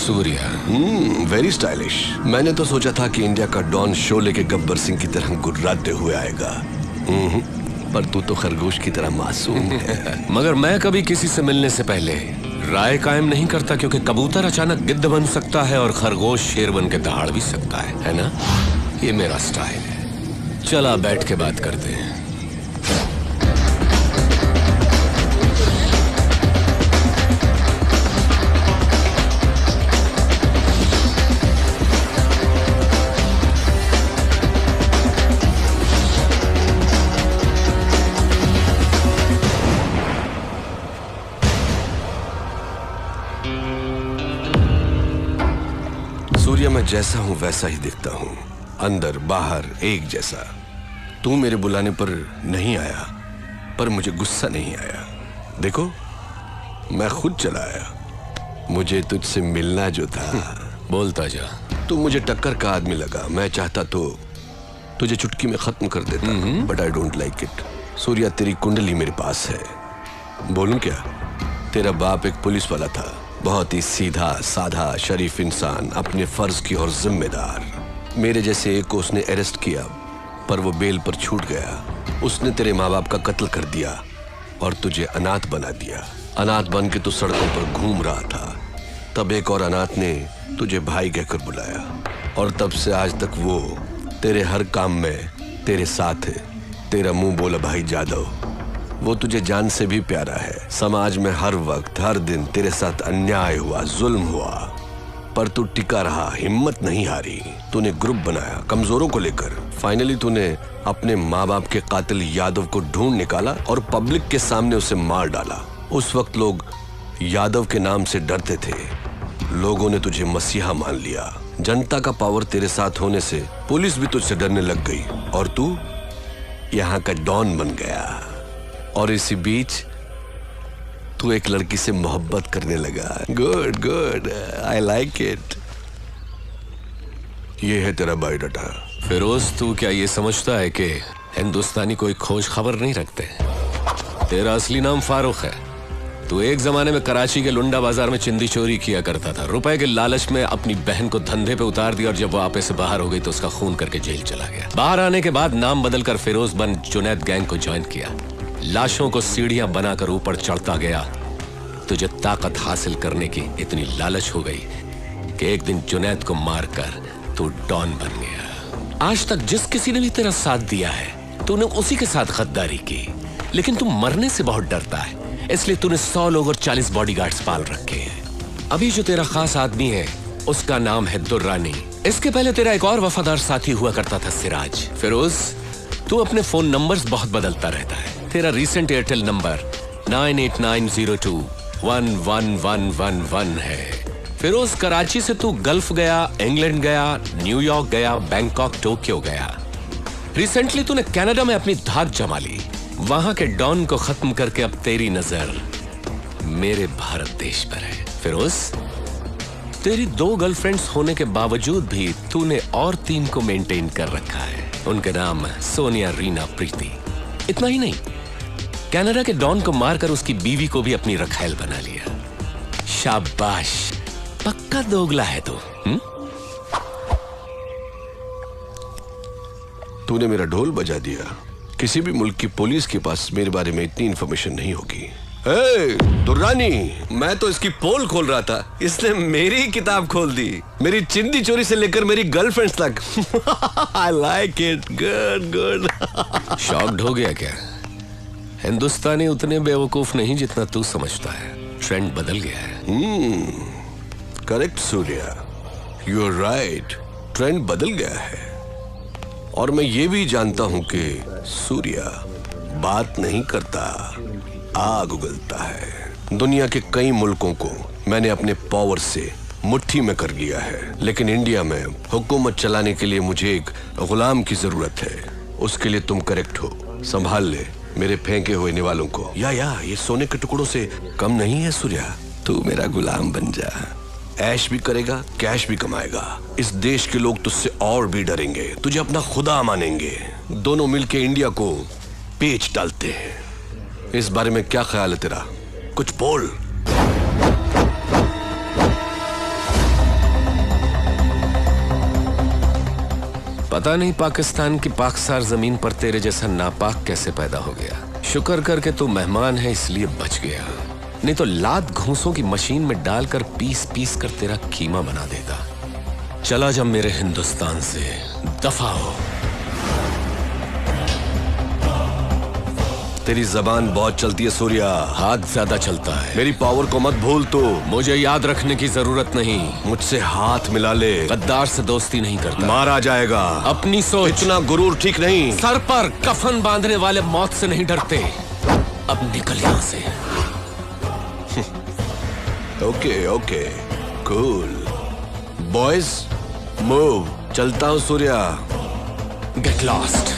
Surya. Very stylish. मैंने तो सोचा था कि इंडिया का डॉन शोले के गब्बर सिंह की तरह गुर्राते हुए आएगा, पर तू तो खरगोश की तरह मासूम है। मगर मैं कभी किसी से मिलने से पहले राय कायम नहीं करता, क्योंकि कबूतर अचानक गिद्ध बन सकता है और खरगोश शेर बन के दहाड़ भी सकता है ना? ये मेरा स्टाइल है। चला बैठ के बात करते हैं। सूर्या, मैं जैसा हूं वैसा ही दिखता हूं, अंदर बाहर एक जैसा। तू मेरे बुलाने पर नहीं आया, पर मुझे गुस्सा नहीं आया। देखो, मैं खुद चला आया। मुझे तुझसे मिलना जो था। बोलता जा। तू मुझे टक्कर का आदमी लगा। मैं चाहता तो तुझे चुटकी में खत्म कर देता, but I don't like it. Surya, तेरी कुंडली मेरे पास है। बोलूं क्या? तेरा बाप एक पुलिस वाला था, बहुत ही सीधा साधा शरीफ इंसान, अपने फर्ज की और जिम्मेदार। मेरे जैसे एक को उसने अरेस्ट किया, पर वो बेल पर छूट गया। उसने तेरे माँ बाप का कत्ल कर दिया और तुझे अनाथ बना दिया। अनाथ बन के तू सड़कों पर घूम रहा था। तब एक और अनाथ ने तुझे भाई कहकर बुलाया, और तब से आज तक वो तेरे हर काम में तेरे साथ है। तेरा मुंह बोला भाई जादव, वो तुझे जान से भी प्यारा है। समाज में हर वक्त हर दिन तेरे साथ अन्याय हुआ, जुल्म हुआ, पर तू टिका रहा, हिम्मत नहीं हारी। तूने ग्रुप बनाया कमजोरों को लेकर। फाइनली तूने अपने माँ बाप के कातिल यादव को ढूंढ निकाला और पब्लिक के सामने उसे मार डाला। उस वक्त लोग यादव के नाम से डरते थे। लोगों ने तुझे मसीहा मान लिया। जनता का पावर तेरे साथ होने से पुलिस भी तुझसे डरने लग गई, और तू यहाँ का डॉन बन गया। और इसी बीच तू एक लड़की से मोहब्बत करने लगा। Good good, I like it. ये है तेरा बायोडाटा। फिरोज, तू क्या ये समझता है कि हिंदुस्तानी कोई खोज खबर नहीं रखते? तेरा असली नाम फारूक है। तू एक जमाने में कराची के लुंडा बाजार में चिंदी चोरी किया करता था। रुपए के लालच में अपनी बहन को धंधे पे उतार दिया, और जब वो आपे से बाहर हो गई तो उसका खून करके जेल चला गया। बाहर आने के बाद नाम बदलकर फिरोज बन जुनैद गैंग को ज्वाइन किया। लाशों को सीढ़ियां बनाकर ऊपर चढ़ता गया। तुझे ताकत हासिल करने की इतनी लालच हो गई कि एक दिन जुनैद को मारकर तू डॉन बन गया। आज तक जिस किसी ने भी तेरा साथ दिया है, तूने उसी के साथ गद्दारी की। लेकिन तू मरने से बहुत डरता है, इसलिए तूने 100 लोग और 40 बॉडीगार्ड्स पाल रखे हैं। अभी जो तेरा खास आदमी है, उसका नाम है दुर्रानी। इसके पहले तेरा एक और वफादार साथी हुआ करता था, सिराज। फिरोज, तू अपने फोन नंबर्स बहुत बदलता रहता है। तेरा रीसेंट एयरटेल नंबर 9890211111 है। फिरोज, कराची से तू गल्फ गया, इंग्लैंड गया, न्यूयॉर्क गया, बैंकॉक, टोक्यो गया। रिसेंटली तूने कनाडा में अपनी धाक जमा ली। वहां के डॉन को खत्म करके अब तेरी नजर मेरे भारत देश पर है। फिरोज, तेरी 2 गर्लफ्रेंड्स होने के बावजूद भी तूने और 3 को मेंटेन कर रखा है। उनके नाम सोनिया, रीना, प्रीति। इतना ही नहीं, कनाडा के डॉन को मारकर उसकी बीवी को भी अपनी रखैल बना लिया। शाबाश, पक्का दोगला है तू। तूने मेरा ढोल बजा दिया। किसी भी मुल्क की पुलिस के पास मेरे बारे में इतनी इंफॉर्मेशन नहीं होगी। दुर्रानी, मैं तो इसकी पोल खोल रहा था, इसने मेरी किताब खोल दी। मेरी चिंदी चोरी से लेकर मेरी गर्लफ्रेंड्स तक। I like it, good good. Shocked हो गया क्या? हिंदुस्तानी उतने बेवकूफ नहीं जितना तू समझता है। ट्रेंड बदल गया है। Correct Surya, you are right. Trend बदल गया है, और मैं ये भी जानता हूं कि सूर्या बात नहीं करता, आग उगलता है। दुनिया के कई मुल्कों को मैंने अपने पावर से मुट्ठी में कर लिया है, लेकिन इंडिया में हुकूमत चलाने के लिए मुझे एक गुलाम की जरूरत है। उसके लिए तुम करेक्ट हो। संभाल ले मेरे फेंके हुए निवालों को। या ये सोने के टुकड़ों से कम नहीं है सूर्या। तू मेरा गुलाम बन जा। ऐश भी करेगा, कैश भी कमाएगा। इस देश के लोग तुझसे और भी डरेंगे, तुझे अपना खुदा मानेंगे। दोनों मिलके इंडिया को पेच डालते हैं। इस बारे में क्या ख्याल है तेरा? कुछ बोल। पता नहीं पाकिस्तान की पाकसार जमीन पर तेरे जैसा नापाक कैसे पैदा हो गया। शुक्र करके तू मेहमान है इसलिए बच गया, नहीं तो लात घूंसों की मशीन में डालकर पीस पीस कर तेरा कीमा बना देता। चला जा मेरे हिंदुस्तान से, दफा हो। तेरी जबान बहुत चलती है सूर्या, हाथ ज्यादा चलता है। मेरी पावर को मत भूल तू। मुझे याद रखने की जरूरत नहीं। मुझसे हाथ मिला ले, गद्दार से दोस्ती नहीं करता। मारा जाएगा। अपनी सोच। इतना गुरूर ठीक नहीं। सर पर कफन बांधने वाले मौत से नहीं डरते। अब निकल यहां से। Okay okay cool boys, move. चलता हूँ सूर्या। Get lost.